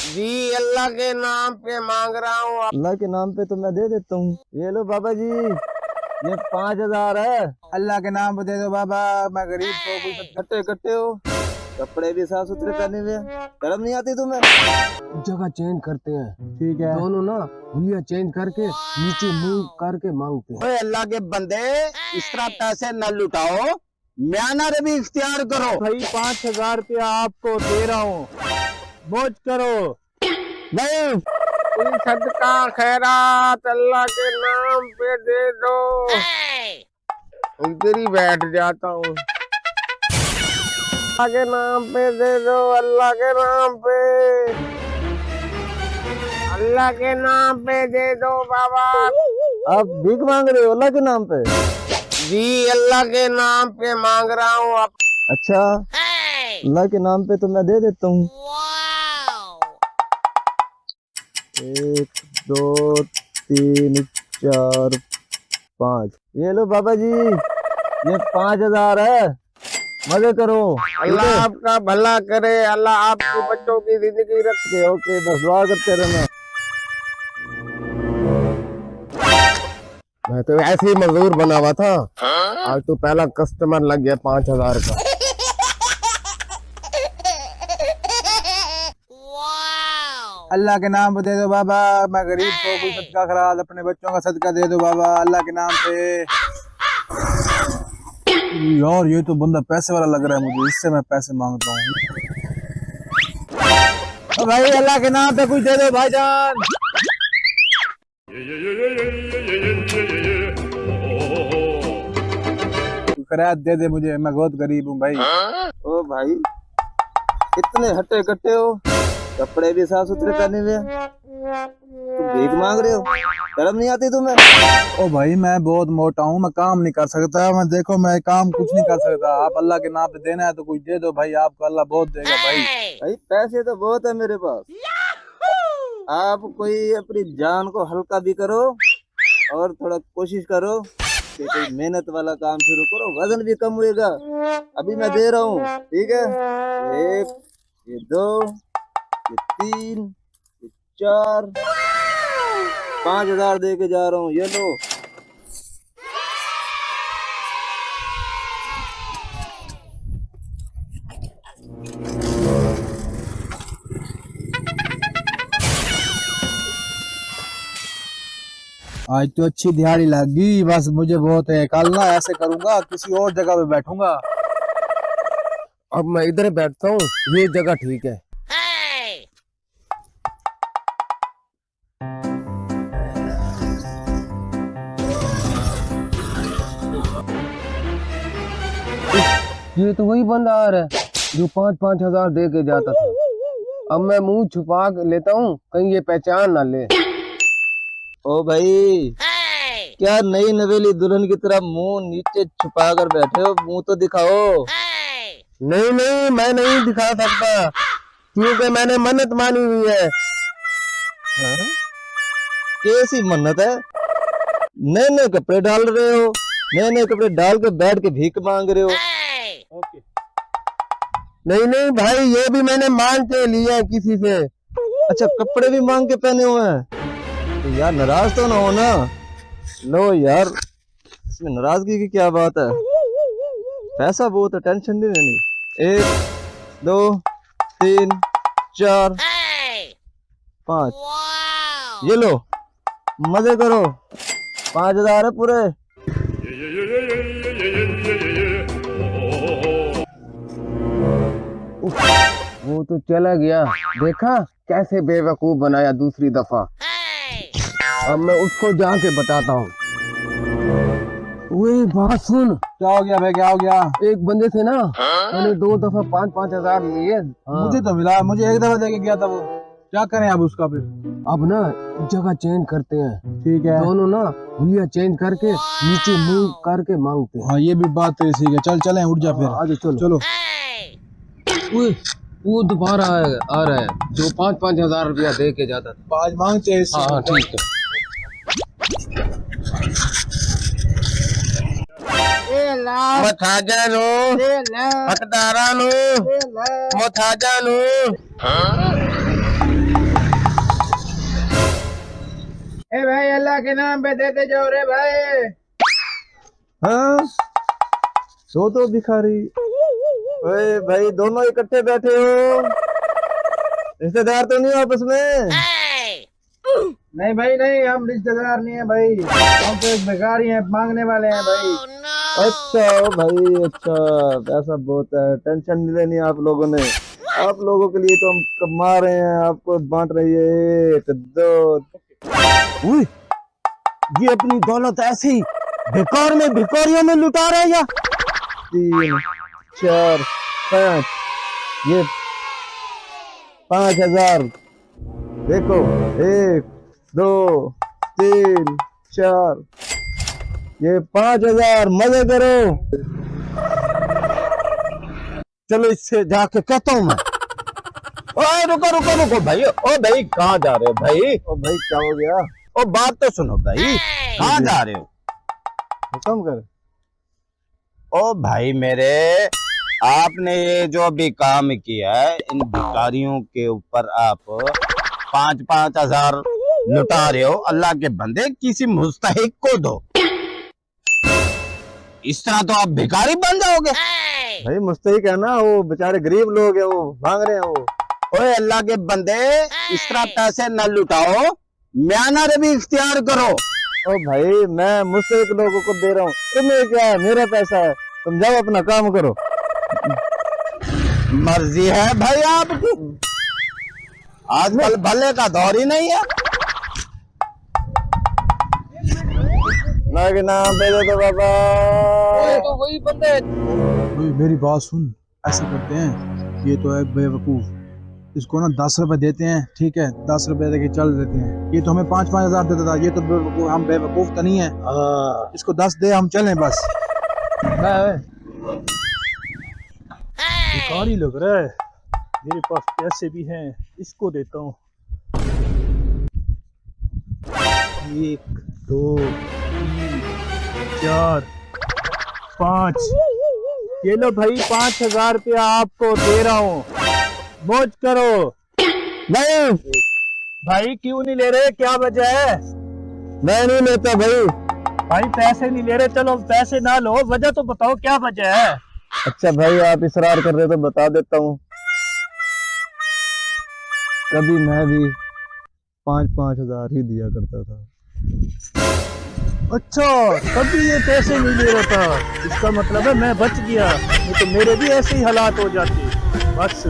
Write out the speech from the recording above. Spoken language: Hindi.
जी अल्लाह के नाम पे मांग रहा हूँ। अल्लाह के नाम पे तो मैं दे देता हूँ। ये लो बाबा जी, ये 5,000 है। अल्लाह के नाम पे दे दो बाबा, मैं गरीब को कोई कट्टे कट्टे हो, कपड़े भी साफ सुथरे पहने हुए हैं। शर्म नहीं आती तुम्हें? जगह चेंज करते हैं, ठीक है। दोनों ना हुलिया चेंज करके नीचे मुंह करके मांगते हैं। ओए अल्लाह के बंदे, इस तरह पैसे न लुटाओ, म्याना रे भी इख्तियार करो। भाई 5,000 रुपया आपको दे रहा हूँ, मौज करो। नहीं कोई सदका खैरात अल्लाह के नाम पे दे दो। इधर ही बैठ जाता हूँ। अल्लाह के नाम पे दे दो, अल्लाह के नाम पे, अल्लाह के नाम पे दे दो बाबा। आप भीख मांग रहे हो अल्लाह के नाम पे? जी अल्लाह के नाम पे मांग रहा हूँ। अच्छा, अल्लाह के नाम पे तो मैं दे देता हूँ। 1 2 3 4 5। ये लो बाबा जी, ये 5,000 है, मजे करो। अल्लाह आपका भला करे, अल्लाह आपके बच्चों की जिंदगी रखे। ओके, बस दुआ करते रहना। मैं तो ऐसे ही मजदूर बना हुआ था, आज तो पहला कस्टमर लग गया 5,000 का। अल्लाह के नाम पे दे दो बाबा, मैं गरीब को कोई सदका खराज अपने बच्चों का सदका दे दो बाबा, अल्लाह के नाम पे। यार ये तो बंदा पैसे वाला लग रहा है मुझे, इससे मैं पैसे मांगता हूँ। भाई अल्लाह के नाम पे कुछ दे दो भाईजान। खैरात दे दे मुझे, मैं बहुत गरीब हूँ भाई। ओ भाई, इतने हट्टे कट्टे हो, कपड़े भी साफ सुथरे पहने हुए हैं, तुम भीख मांग रहे हो? शर्म नहीं आती तुम्हें? ओ भाई मैं बहुत मोटा हूँ, मैं काम नहीं कर सकता। मैं देखो, मैं काम कुछ नहीं कर सकता। आप अल्लाह के नाम पे देना है तो कुछ दे दो भाई, आपको अल्लाह बहुत देगा भाई। भाई पैसे तो बहुत है मेरे पास, आप कोई अपनी जान को हल्का भी करो और थोड़ा कोशिश करो कि कोई मेहनत वाला काम शुरू करो, वजन भी कम होएगा। अभी मैं दे रहा हूँ, ठीक है? 1 ये 2 ये 3 ये 4 5,000 दे के जा रहा हूँ, ये लो। आज तो अच्छी दिहाड़ी लग गई, बस मुझे बहुत है। कल ना ऐसे करूंगा, किसी और जगह पे बैठूंगा। अब मैं इधर बैठता हूँ, ये जगह ठीक है। ये तो वही बंदा आ रहा है जो 5,000 दे के जाता था। अब मैं मुंह छुपा के लेता हूँ, कहीं ये पहचान ना ले। ओ भाई, क्या नई नवेली दुल्हन की तरह मुंह नीचे छुपा कर बैठे हो? मुंह तो दिखाओ। नहीं नहीं, मैं नहीं दिखा सकता क्योंकि मैंने मन्नत मानी हुई है। हाँ? कैसी मन्नत है? नए नए कपड़े डाल रहे हो, नए नए कपड़े डाल के बैठ के भीख मांग रहे हो। नहीं नहीं भाई, ये भी मैंने मांग के लिया है किसी से। अच्छा, कपड़े भी मांग के पहने हुए हैं? तो यार नाराज तो ना हो ना। लो यार, इसमें नाराजगी की क्या बात है? पैसा बहुत है, टेंशन नहीं लेनी। 1 2 3 4 5, ये लो, मजे करो। 5,000 है पूरे। वो तो चला गया, देखा कैसे बेवकूफ बनाया दूसरी दफा। अब मैं उसको जाके बताता हूँ। वही बात सुन, क्या हो गया भाई, क्या हो गया? एक बंदे से ना मैंने 2 दफा 5,000 लिए। मुझे तो मिला, मुझे एक दफा देके गया था वो। क्या करें अब उसका फिर? अब ना जगह चेंज करते हैं, ठीक है। दोनों ना हुलिया चेंज करके नीचे मुंह करके मांगते हैं। हाँ ये भी बात तेरी ठीक है, चल चलें, उठ जा फिर। आगे चलो। चलो। वो दोबारा आ रहा है जो 5,000 रुपया दे के जाता था। आज मांगते हैं इससे। हाँ ठीक है। मथाजानो हकदारानो मथाजानो अल्लाह के नाम पे देते जाओ रे भाई। हाँ तो भिखारी। ओए भाई दोनों इकट्ठे बैठे हो, रिश्तेदार तो नहीं हो आपस में? नहीं भाई नहीं, हम रिश्तेदार नहीं है भाई, हम तो एक भिखारी हैं, मांगने वाले हैं भाई। अच्छा ओ भाई अच्छा, पैसा बहुत है, टेंशन नहीं लेनी आप लोगों ने। आप लोगों के लिए तो हम कमा रहे हैं, आपको बांट रही है। 1 2 उई, ये अपनी दौलत ऐसे ही बेकार में भिखारियों में लुटा रहे हैं या? 3 4 5, ये 5000 देखो। 1 2 3 4, ये 5000 मजे करो। चलो इससे जाके कहता हूँ मैं। ओए रुको रुको रुको भाई, ओ भाई कहाँ जा रहे हो भाई? ओ भाई क्या हो गया? ओ बात तो सुनो भाई, कहाँ जा रहे हो? हुक्म कर। ओ भाई मेरे, आपने ये जो अभी काम किया है, इन भिखारियों के ऊपर आप 5-5 हजार लुटा रहे हो। अल्लाह के बंदे किसी मुस्तहिक को दो, इस तरह तो आप भिखारी बन जाओगे। भाई मुस्तहिक है ना, वो बेचारे गरीब लोग है, वो मांग रहे हैं वो। ओए अल्लाह के बंदे, इस तरह पैसे न लुटाओ, म्याना भी इख्तियार करो। ओ भाई मैं मुस्तहिक लोगों को दे रहा हूँ, तुम्हें क्या है, मेरा पैसा है, तुम जाओ अपना काम करो। मर्जी है भाई आपकी, आजकल भले का दौर ही नहीं है। ना के नाम पे दे दो बाबा। तो वही बंदा है। भाई मेरी बात सुन, ऐसा करते हैं, ये तो है बेवकूफ, इसको ना 10 रुपए देते हैं, ठीक है, 10 रुपए देके चल देते हैं। ये तो हमें 5-5 हजार देता था, ये तो बेवकूफ, हम बेवकूफ तो नहीं है। इसको 10 दे, हम चलें बस। भिखारी लग रहा है, मेरे पास पैसे भी हैं, इसको देता हूँ। 1 2 3 4 5, ये लो भाई 5000 रुपया आपको दे रहा हूँ, मौज करो। नहीं भाई क्यों नहीं ले रहे, क्या वजह है? मैं नहीं लेता भाई। भाई पैसे नहीं ले रहे, चलो पैसे ना लो, वजह तो बताओ क्या वजह है? अच्छा भाई आप इसरार कर रहे तो बता देता हूँ। कभी मैं भी 5-5 हजार ही दिया करता था। अच्छा, तभी ये पैसे नहीं ले रहा था, इसका मतलब है मैं बच गया, नहीं तो मेरे भी ऐसे ही हालात हो जाते। बस